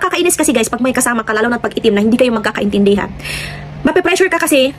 nakakainis kasi guys, pag may kasama ka, lalo na pag itim na hindi kayo magkakaintindihan. Mape-pressure ka kasi,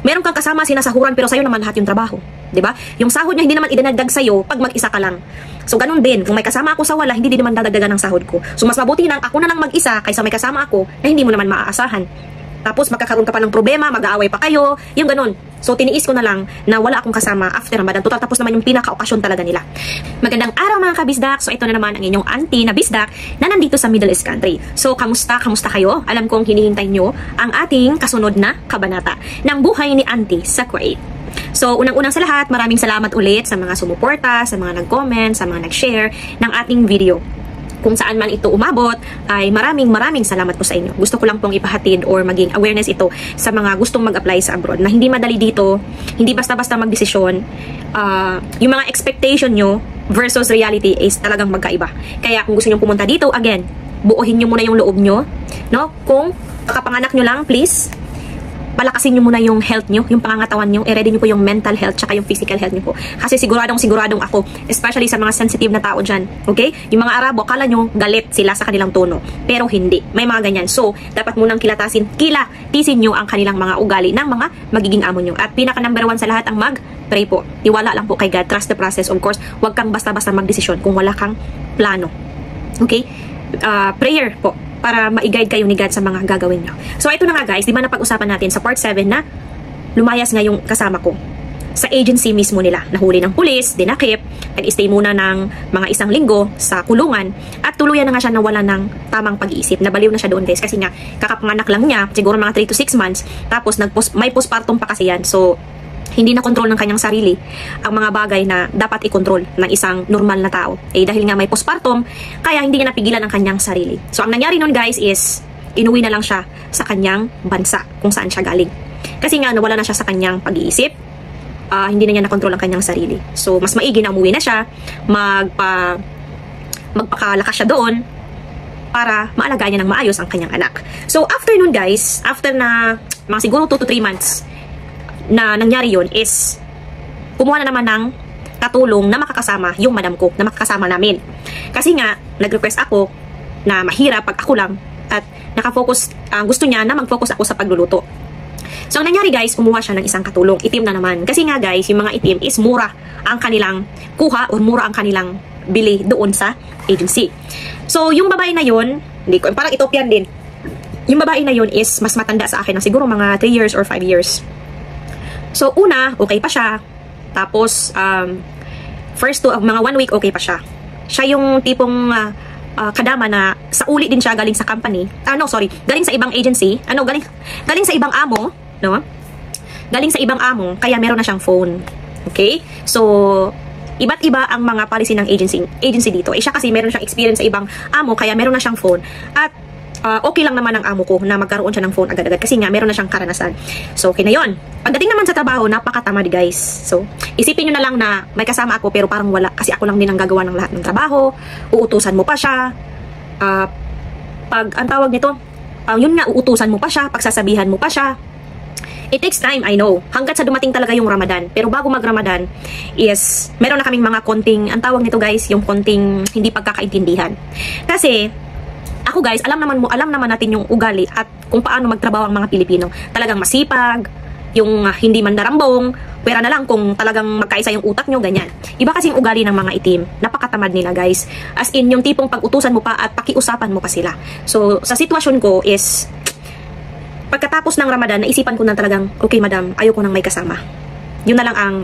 meron kang kasama sinasahuran pero sa'yo naman lahat yung trabaho. 'Di ba? Yung sahod niya hindi naman idinagdag sa'yo pag mag-isa ka lang. So ganun din, kung may kasama ako sa wala, hindi din naman dadagdagan ng sahod ko. So mas mabuti nang ako na lang mag-isa kaysa may kasama ako na hindi mo naman maaasahan. Tapos magkakaroon ka pa ng problema, mag-aaway pa kayo, yung ganun. So tiniis ko na lang na wala akong kasama after Ramadan. Total tapos naman yung pinaka-okasyon talaga nila. Magandang araw mga kabisdak. So ito na naman ang inyong auntie na bisdak na nandito sa Middle East country. So kamusta kayo? Alam kong hinihintay nyo ang ating kasunod na kabanata ng buhay ni auntie sa Kuwait. So, unang-unang sa lahat, maraming salamat ulit sa mga sumuporta, sa mga nag-comment, sa mga nag-share ng ating video. Kung saan man ito umabot, ay maraming salamat po sa inyo. Gusto ko lang pong ipahatid or maging awareness ito sa mga gustong mag-apply sa abroad. Na hindi madali dito, hindi basta-basta magdesisyon. Yung mga expectation nyo versus reality is talagang magkaiba. Kaya kung gusto nyo pumunta dito, again, buuhin nyo muna yung loob nyo. No? Kung kakapanganak nyo lang, please, palakasin nyo muna yung health nyo, yung pangangatawan nyo, i-ready nyo po yung mental health tsaka yung physical health nyo po. Kasi siguradong ako, especially sa mga sensitive na tao dyan, okay? Yung mga Arabo, kala nyo galit sila sa kanilang tono, pero hindi. May mga ganyan. So, dapat munang kilatisin nyo ang kanilang mga ugali ng mga magiging amo nyo. At pinaka number 1 sa lahat ang mag-pray po. Tiwala lang po kay God, trust the process. Of course, huwag kang basta-basta magdesisyon kung wala kang plano. Okay? Prayer po, para ma-guide kayo ni God sa mga gagawin nyo. So, ito na nga guys, di ba napag-usapan natin sa part 7 na lumayas nga yung kasama ko sa agency mismo nila. Nahuli ng pulis, dinakip, nag-stay muna ng mga 1 linggo sa kulungan, at tuluyan na nga siya nawala ng tamang pag-iisip. Nabaliw na siya doon guys, kasi nga kakapanganak lang niya, siguro mga 3 to 6 months, tapos may postpartum pa kasi yan. So, hindi na kontrol ng kanyang sarili ang mga bagay na dapat i-control ng isang normal na tao. Dahil nga may postpartum, kaya hindi niya napigilan ang kanyang sarili. So, ang nangyari nun guys is, inuwi na lang siya sa kanyang bansa kung saan siya galing. Kasi nga, nawala na siya sa kanyang pag-iisip, hindi na niya nakontrol ang kanyang sarili. So, mas maigi na umuwi na siya, magpakalakas siya doon, para maalagaan niya ng maayos ang kanyang anak. So, after nun guys, after na mga siguro 2 to 3 months, na nangyari yun is kumuha na naman ng katulong na makakasama yung madam ko, na makakasama namin. Kasi nga, nag-request ako na mahirap pag ako lang at nakafocus, gusto niya na mag-focus ako sa pagluluto. So, ang nangyari guys, kumuha siya ng isang katulong. Itim na naman. Kasi nga guys, yung mga itim is mura ang kanilang kuha o mura ang kanilang bili doon sa agency. So, yung babae na yun, parang Ethiopian din. Yung babae na yun is mas matanda sa akin na siguro mga 3 years or 5 years. So, una, okay pa siya. Tapos, first mga 1 week, okay pa siya. Siya yung tipong kadama na sa uli din siya galing sa company. Galing sa ibang agency. Galing sa ibang amo, no? Galing sa ibang amo, kaya meron na siyang phone. Okay? So, iba't iba ang mga policy ng agency dito. Siya kasi meron siyang experience sa ibang amo, kaya meron na siyang phone. At okay lang naman ang amo ko na magkaroon siya ng phone agad-agad kasi nga meron na siyang karanasan. So, okay na yun. Pagdating naman sa trabaho, napakatamad guys. So, isipin nyo na lang na may kasama ako pero parang wala kasi ako lang din ang gagawa ng lahat ng trabaho. Uutusan mo pa siya. Ang tawag nito, yun nga, uutusan mo pa siya, pagsasabihan mo pa siya. It takes time, I know. Hanggat sa dumating talaga yung Ramadan. Pero bago mag-Ramadan is, meron na kaming mga konting, ang tawag nito guys, yung konting hindi pagkakaintindihan. Kasi, ako guys, alam naman natin yung ugali at kung paano magtrabaho ang mga Pilipino. Talagang masipag, yung hindi mandarambong, pwera na lang kung talagang magkaisa yung utak nyo, ganyan. Iba kasi yung ugali ng mga itim. Napakatamad nila guys. As in, yung tipong pag-utusan mo pa at pakiusapan mo pa sila. So, sa sitwasyon ko is, pagkatapos ng Ramadan, naisipan ko na talagang, okay madam, ayoko nang may kasama. Yun na lang ang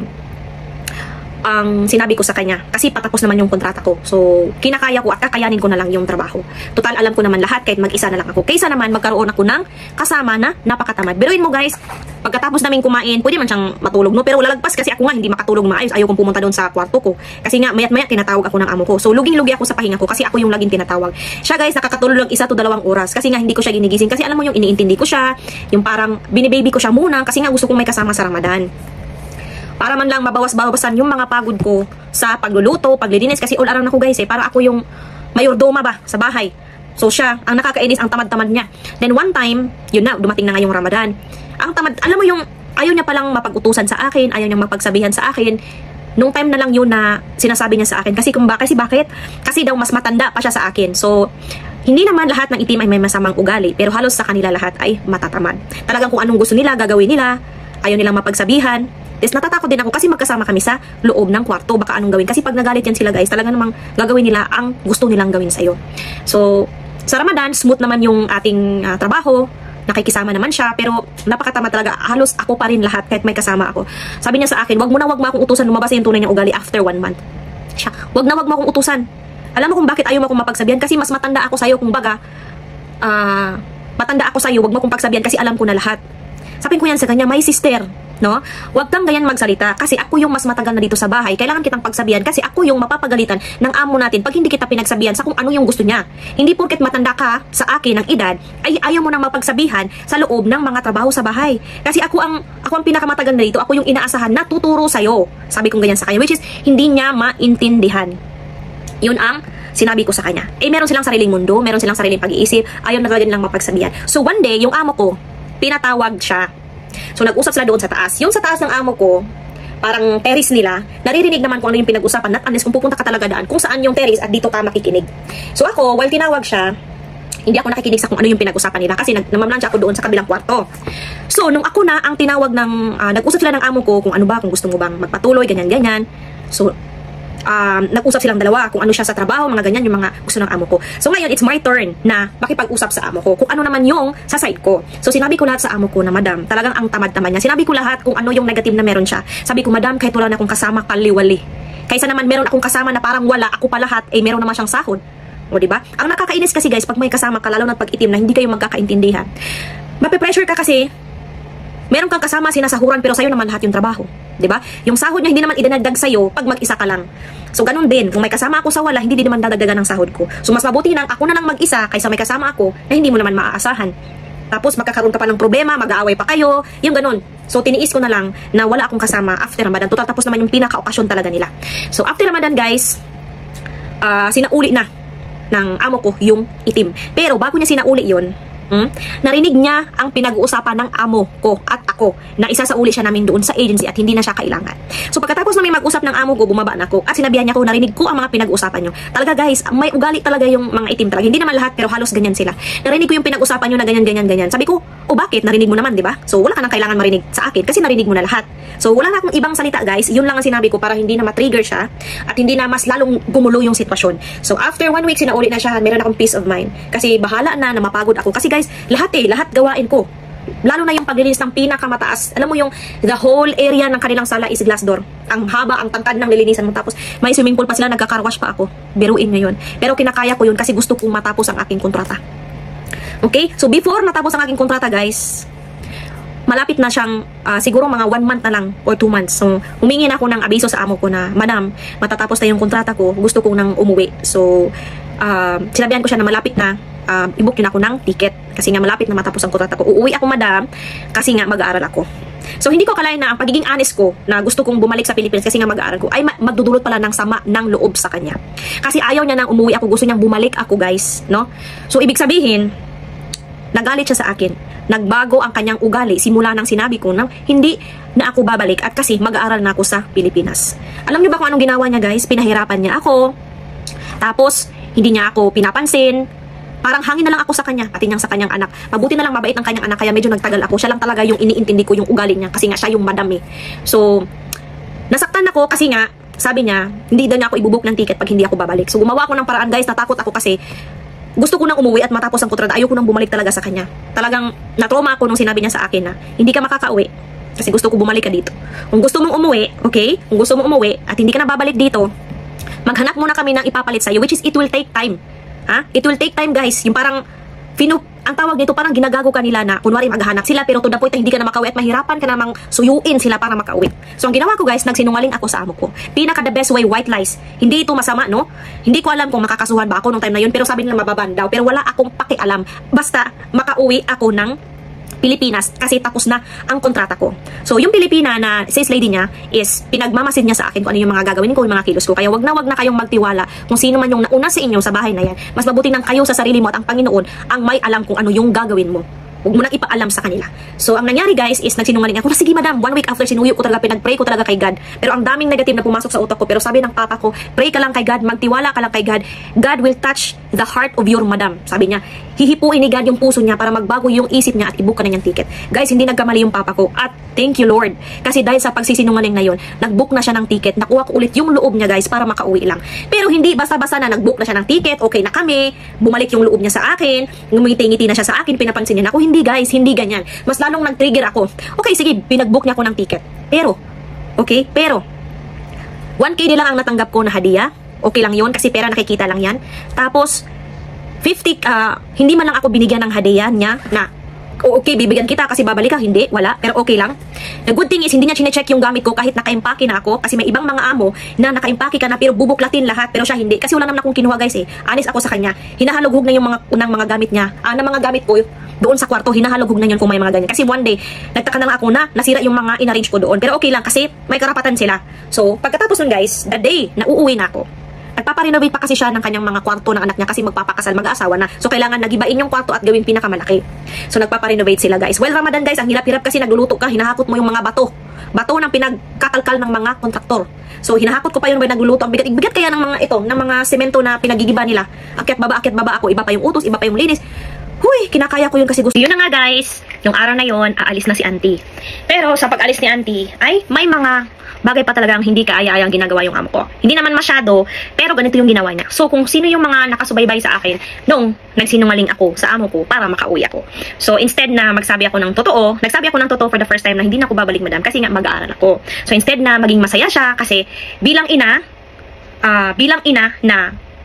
sinabi ko sa kanya kasi patapos naman yung kontrata ko. So, kinakaya ko at kakayanin ko na lang yung trabaho. Total, alam ko naman lahat kahit mag-isa na lang ako. Kaysa naman magkaroon ako ng kasama na napakatamad. Biruin mo guys, pagkatapos namin kumain, pwede man siyang matulog, no? Pero lalagpas kasi ako nga hindi makatulog maayos. Ayaw kong pumunta doon sa kwarto ko. Kasi nga, mayat-maya tinatawag ako ng amo ko. So, luging-lugi ako sa pahinga ko kasi ako yung laging tinatawag. Siya guys, nakakatulog lang 1 to 2 oras kasi nga hindi ko siya ginigising. Kasi alam mo yung iniintindi ko siya, yung parang binibaby ko siya muna kasi nga gusto kong may kasama sa Ramadan. Para man lang mabawas-bawasan yung mga pagod ko sa pagluluto, paglilinis. Kasi all around ako guys Para ako yung mayordoma ba sa bahay. So siya, ang nakakainis, ang tamad-tamad niya. Then one time, yun na, dumating na nga yung Ramadan. Ang tamad, alam mo yung, ayaw niya palang mapag-utusan sa akin, ayaw niya mapagsabihan sa akin. Nung time na lang yun na sinasabi niya sa akin. Kasi bakit? Kasi daw mas matanda pa siya sa akin. So, Hindi naman lahat ng itim ay may masamang ugali, pero halos sa kanila lahat ay matatamad. Talagang kung anong gusto nila, gagawin nila, ayaw nilang mapagsabihan. Tapos natatakot din ako kasi magkasama kami sa loob ng kwarto, baka anong gawin. Kasi pag nagalit yan sila guys, talaga namang gagawin nila ang gusto nilang gawin sa'yo. So, sa Ramadan, smooth naman yung ating trabaho, nakikisama naman siya, pero napakatama talaga. Halos ako pa rin lahat kahit may kasama ako. Sabi niya sa akin, wag mo akong utusan lumabas yung tunay niyang ugali after 1 month. Siya, wag mo akong utusan. Alam mo kung bakit ayaw mo akong mapagsabihan? Kasi mas matanda ako sa'yo, kumbaga, matanda ako sa'yo, wag mo akong pagsabihan kasi alam ko na lahat. Sabihin ko yan sa kanya, my sister, no? Huwag kang ganyan magsalita kasi ako yung mas matagal na dito sa bahay. Kailangan kitang pagsabihan kasi ako yung mapapagalitan ng amo natin pag hindi kita pinagsabihan sa kung ano yung gusto niya. Hindi porket matanda ka sa akin ng edad ay ayaw mo nang mapagsabihan sa loob ng mga trabaho sa bahay. Kasi ako ang pinakamatagal na dito, ako yung inaasahan na tuturo sa'yo. Sabi kong ganyan sa kanya, which is hindi niya maintindihan. Yun ang sinabi ko sa kanya. Meron silang sariling mundo, meron silang sariling pag-iisip, ayaw na talaga nilang mapagsabihan. So one day, yung amo ko, pinatawag siya. So nag-usap sila doon sa taas. Yung sa taas ng amo ko, parang terrace nila, naririnig naman kung ano yung pinag-usapan, not unless kung pupunta ka talaga daan, kung saan yung terrace at dito ka makikinig. So ako, while tinawag siya, hindi ako nakikinig sa kung ano yung pinag-usapan nila kasi namamlansya ako doon sa kabilang kwarto. So nung ako na ang tinawag ng, nag-usap sila ng amo ko kung ano ba, kung gusto mo bang magpatuloy, ganyan-ganyan. So nag-usap silang dalawa kung ano siya sa trabaho, mga ganyan yung mga gusto ng amo ko. So ngayon, it's my turn na makipag-usap sa amo ko kung ano naman yung sa side ko. So sinabi ko lahat sa amo ko na, madam, talagang ang tamad-tamad niya. Sinabi ko lahat kung ano yung negative na meron siya. Sabi ko, madam, kahit wala na akong kasama, kaliwali. Kaysa naman meron akong kasama na parang wala, ako pa lahat, meron naman siyang sahod. O diba? Ang nakakainis kasi guys, pag may kasama ka, lalo na pag itim na hindi kayo magkakaintindihan. Mape-pressure ka kasi meron kang kasama sinasahuran pero sa'yo naman lahat yung trabaho. 'Di ba? Yung sahod niya hindi naman idinagdag sa'yo pag mag-isa ka lang. So ganun din, kung may kasama ako sa wala, hindi din naman dadagdagan ng sahod ko. So mas mabuti nang ako na lang mag-isa kaysa may kasama ako na hindi mo naman maaasahan. Tapos magkakaroon ka pa ng problema, mag-aaway pa kayo, yung ganun. So tiniis ko na lang na wala akong kasama after Ramadan. Total tapos naman yung pinaka-okasyon talaga nila. So after Ramadan guys, sinauli na ng amo ko yung itim. Pero bago niya sinauli yun, narinig niya ang pinag-uusapan ng amo ko at ako na isasauli siya namin doon sa agency at hindi na siya kailangan. So pagkatapos na may mag-usap ng amo ko, bumaba na ako at sinabihan niya ko, narinig ko ang mga pinag-uusapan nyo. Talaga guys, may ugali talaga yung mga itim talaga. Hindi naman lahat pero halos ganyan sila. Narinig ko yung pinag-usapan nyo na ganyan. Sabi ko, bakit? Narinig mo naman, di ba? So wala ka nang kailangan marinig sa akin kasi narinig mo na lahat. So wala na akong ibang salita guys. Yun lang ang sinabi ko para hindi na ma-trigger siya at hindi na mas lalong gumulo yung sitwasyon. So after 1 week, sinauli na siya. Meron akong peace of mind. Kasi bahala na mapagod ako. Kasi guys, lahat gawain ko. Lalo na yung paglilinis ng pinakamataas. Alam mo yung the whole area ng kanilang sala is glass door. Ang haba, ang tangkad ng lilinisan mo. Tapos may swimming pool pa sila, nagka-carwash pa ako. Biruin ngayon. Pero kinakaya ko yun kasi gusto kong matapos ang aking kontrata. Okay? So before matapos ang aking kontrata guys, malapit na siyang siguro mga 1 month na lang or 2 months. So humingi na ako ng abiso sa amo ko na, madam, matatapos na yung kontrata ko. Gusto kong nang umuwi. So sinabihan ko siya na malapit na i-book din ako ng ticket kasi nga malapit na matapos ang kontrata ko. Uuwi ako madam kasi nga mag-aaral ako. So hindi ko akalain na ang pagiging honest ko na gusto kong bumalik sa Pilipinas kasi nga mag-aaral ko ay magdudulot pala ng sama ng loob sa kanya. Kasi ayaw niya nang umuwi ako, gusto niyang bumalik ako guys, no? So ibig sabihin, nagalit siya sa akin. Nagbago ang kanyang ugali simula nang sinabi ko na hindi na ako babalik at kasi mag-aaral na ako sa Pilipinas. Alam niyo ba kung anong ginawa niya guys? Pinahirapan niya ako. Tapos hindi niya ako pinapansin. Parang hangin na lang ako sa kanya, pati niyang sa kanyang anak. Mabuti na lang mabait ang kanyang anak, kaya medyo nagtagal ako. Siya lang talaga yung iniintindi ko yung ugali niya, kasi nga siya yung madam eh. So, nasaktan ako kasi nga, sabi niya, hindi daw niya ako ibubuk ng ticket pag hindi ako babalik. So, gumawa ako ng paraan guys, natakot ako kasi gusto ko nang umuwi at matapos ang kontrata. Ayoko nang bumalik talaga sa kanya. Talagang natrauma ako nung sinabi niya sa akin na, hindi ka makakauwi kasi gusto ko bumalik ka dito. Kung gusto mong umuwi, okay? Kung gusto mong umuwi at hindi ka na babalik dito, maghanap muna kami ng ipapalit sa'yo, which is it will take time. It will take time guys. Yung parang ang tawag nito parang ginagago kanila na kunwari maghahanap sila pero to the point na hindi ka na makauwi at mahirapan ka namang suyuin sila para makauwi. So ang ginawa ko guys, nagsinungaling ako sa amo ko. Pinaka the best way, white lies. Hindi ito masama, no? Hindi ko alam kung makakasuhan ba ako nung time na yun pero sabi nila mababan daw. Pero wala akong pakialam. Basta makauwi ako ng Pilipinas kasi tapos na ang kontrata ko. So yung Pilipina na sales lady niya is pinagmamasid niya sa akin kung ano yung mga gagawin ko, yung mga kilos ko. Kaya wag na kayong magtiwala kung sino man yung nauna sa inyo sa bahay na yan. Mas mabuti nang kayo sa sarili mo at ang Panginoon ang may alam kung ano yung gagawin mo. Huwag mo nang ipaalam sa kanila. So, ang nangyari guys is nagsinungaling ako na, sige madam, 1 week after sinuyo ko talaga, pinag-pray ko talaga kay God. Pero ang daming negative na pumasok sa utak ko. Pero sabi ng papa ko, pray ka lang kay God, magtiwala ka lang kay God. God will touch the heart of your madam. Sabi niya, hihipuin ni God yung puso niya para magbago yung isip niya at i-book ka na niyang ticket. Guys, hindi nagkamali yung papa ko. At thank you Lord. Kasi dahil sa pagsisinungaling na yun, nag-book na siya ng ticket. Nakuha ko ulit yung loob niya guys para makauwi lang. Pero hindi basta-basta na nag-book na siya ng ticket, okay na kami, bumalik yung loob niya sa akin, ngumiti-ngiti na siya sa akin, pinapansin niya ako. Hindi guys, hindi ganyan. Mas lalong nag-trigger ako. Okay, sige, pinag-book niya ako ng ticket. Pero 1K lang ang natanggap ko na hadiah. Okay lang yun kasi pera nakikita lang yan. Tapos 50, hindi man lang ako binigyan ng hadiah niya na okay, bibigyan kita kasi babalik ka. Hindi, wala. Pero okay lang. The good thing is, hindi niya chinecheck yung gamit ko kahit naka-impake na ako. Kasi may ibang mga amo na naka-impake ka na pero bubuklatin lahat. Pero siya hindi. Kasi wala naman akong kinuha guys eh. Honest ako sa kanya. Hinahalughog na yung mga unang mga gamit niya. Na mga gamit ko doon sa kwarto. Hinahalughog na yun kung may mga ganyan. Kasi one day, nagtaka na lang ako na nasira yung mga in-arrange ko doon. Pero okay lang kasi may karapatan sila. So, pagkatapos nun guys, the day na uuwi na ako, nagpaparenovate pa kasi siya ng kanyang mga kwarto ng anak niya kasi magpapakasal, mag-aasawa na. So, kailangan nagibain yung kwarto at gawing pinakamalaki. So, nagpaparenovate sila guys. Well, Ramadan guys, ang hirap-hirap kasi nagluluto ka, hinahakot mo yung mga bato. Bato ng pinagkakalkal ng mga kontraktor. So, hinahakot ko pa yun by nagluluto. Ang bigat kaya ng mga ito, ng mga semento na pinagigiba nila. Akyat baba ako. Iba pa yung utos, iba pa yung linis. Huy, kinakaya ko yun kasi gusto. Yun na nga guys, yung araw na yun, aalis na si auntie. Pero sa pag-alis ni auntie, ay may mga bagay pa talagang hindi kaaya-ayang ginagawa yung amo ko. Hindi naman masyado, pero ganito yung ginawa niya. So, kung sino yung mga nakasubaybay sa akin nung nagsinungaling ako sa amo ko para makauwi ako. So, instead na nagsabi ako ng totoo for the first time na hindi na ako babalik madam kasi nga mag-aaral ako. So, instead na maging masaya siya kasi bilang ina na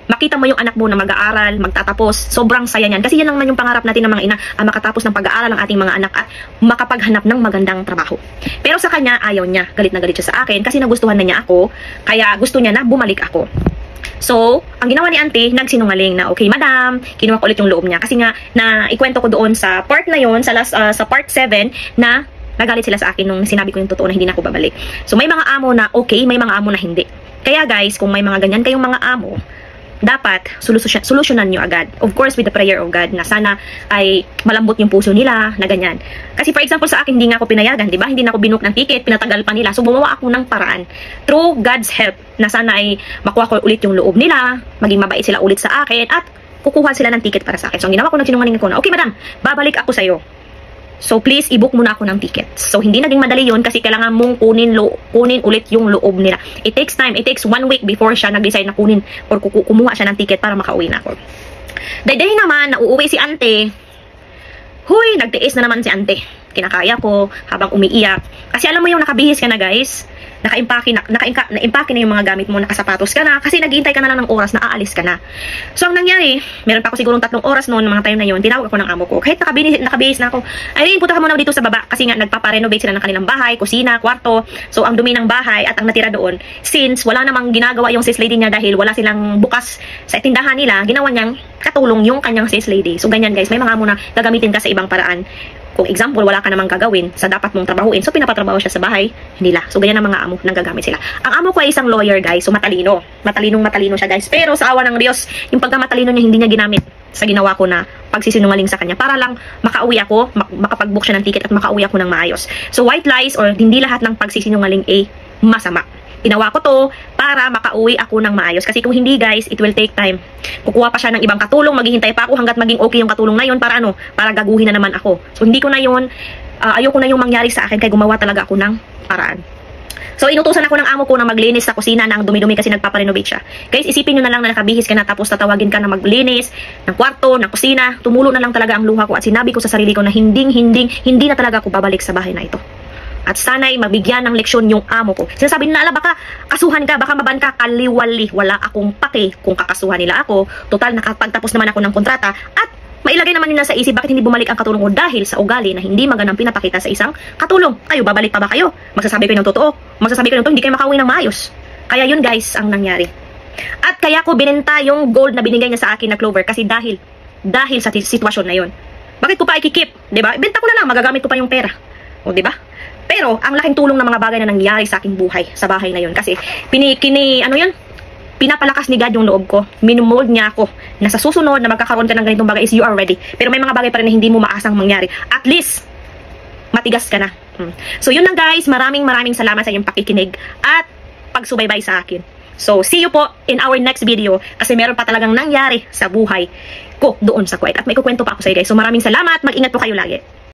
makita mo yung anak mo na mag-aaral, magtatapos, sobrang saya niyan. Kasi yan naman yung pangarap natin ng mga ina, makatapos ng pag-aaral ng ating mga anak at makapaghanap ng magandang trabaho. Pero sa kanya, ayaw niya. Galit na galit siya sa akin kasi nagustuhan na niya ako, kaya gusto niya na bumalik ako. So, ang ginawa ni auntie, nagsinungaling na, okay madam, kinuha ko ulit yung loob niya. Kasi nga, na ikwento ko doon sa part na yon, sa part 7, na nagalit sila sa akin nung sinabi ko yung totoo na hindi na ako babalik. So, may mga amo na okay, may mga amo na hindi. Kaya guys, kung may mga ganyan kayong mga amo, dapat solusyonan nyo agad. Of course, with the prayer of God na sana ay malambot yung puso nila na ganyan. Kasi for example sa akin, hindi nga ako pinayagan, di ba? Hindi na ako binook ng ticket, pinatagal pa nila. So gumawa ako ng paraan through God's help na sana ay makuha ko ulit yung loob nila, maging mabait sila ulit sa akin at kukuha sila ng ticket para sa akin. So ang ginawa ko, nagsinungaling ako na, okay madam, babalik ako sa'yo. So please, i-book muna ako ng ticket. So hindi naging madali yun kasi kailangan mong kunin ulit yung loob nila. It takes time. It takes 1 week before siya nag-decide na kunin or kumuha siya ng ticket para makauwi na ako. The day naman, na uuwi si ante, huy, nagtiis na naman si ante. Kinakaya ko habang umiiyak. Kasi alam mo yung nakabihis ka na guys, naka-impake na yung mga gamit mo, nakasapatos ka na, kasi naghihintay ka na lang ng oras na aalis ka na. So, ang nangyari, meron pa ako sigurong 3 oras noon, mga time na yun, tinawag ako ng amo ko. Kahit nakabihis na ako, ay, punta ka muna dito sa baba, kasi nga, nagpaparenovate sila ng kanilang bahay, kusina, kwarto. So, ang dumi ng bahay at ang natira doon, since wala namang ginagawa yung sis lady niya dahil wala silang bukas sa tindahan nila, ginawa niyang katulong yung kanyang sis lady. So, ganyan guys, may mga amo na gagamitin ka sa ibang paraan. Kung example, wala ka namang gagawin sa dapat mong trabahuin, so pinapatrabaho siya sa bahay nila. So ganyan ang mga amo nang gagamit sila. Ang amo ko ay isang lawyer guys, so matalino siya guys. Pero sa awa ng Diyos, yung pagkamatalino niya hindi niya ginamit sa ginawa ko na pagsisinungaling sa kanya para lang makauwi ako, makapag-book siya ng ticket at makauwi ako ng maayos. So white lies or hindi lahat ng pagsisinungaling ay masama. Ginawa ko to para makauwi ako ng maayos. Kasi kung hindi guys, it will take time. Kukuha pa siya ng ibang katulong, maghihintay pa ako hanggat maging okay yung katulong na yun para para gaguhin na naman ako. So hindi ko na yun, ayoko na yung mangyari sa akin kaya gumawa talaga ako ng paraan. So inutusan ako ng amo ko na maglinis sa kusina ng dumi-dumi kasi nagpaparenovate siya. Guys, isipin nyo na lang na nakabihis ka na tapos tatawagin ka na maglinis ng kwarto, ng kusina. Tumulo na lang talaga ang luha ko at sinabi ko sa sarili ko na hindi na talaga ako babalik sa bahay na ito. At sana'y mabigyan ng leksyon yung amo ko. Sinasabi nila, baka kasuhan ka, baka maban ka, kaliwali. Wala akong pake kung kakasuhan nila ako. Total, nakapagtapos naman ako ng kontrata. At mailagay naman nila sa isip, bakit hindi bumalik ang katulong ko dahil sa ugali na hindi magandang pinapakita sa isang katulong. Kayo, babalik pa ba kayo? Magsasabi kayo ng totoo. Magsasabi kayo ng totoo, hindi kayo makauwi ng maayos. Kaya yun guys, ang nangyari. At kaya ko binenta yung gold na binigay niya sa akin na Clover kasi dahil sa sitwasyon na yun. Bakit ko pa ikikip? Diba? Benta ko na lang, magagamit ko pa yung pera. O diba? Pero, ang laking tulong ng mga bagay na nangyari sa aking buhay, sa bahay na yun. Kasi, pinapalakas ni God yung loob ko. Minumold niya ako na sa susunod na magkakaroon ka ng ganitong bagay is you are ready. Pero may mga bagay pa rin na hindi mo maasang mangyari. At least, matigas ka na. So yun lang guys, maraming salamat sa inyong pakikinig at pagsubaybay sa akin. So see you po in our next video kasi meron pa talagang nangyari sa buhay ko doon sa Kuwait at may kukwento pa ako sa iyo guys. So maraming salamat, mag-ingat po kayo lagi.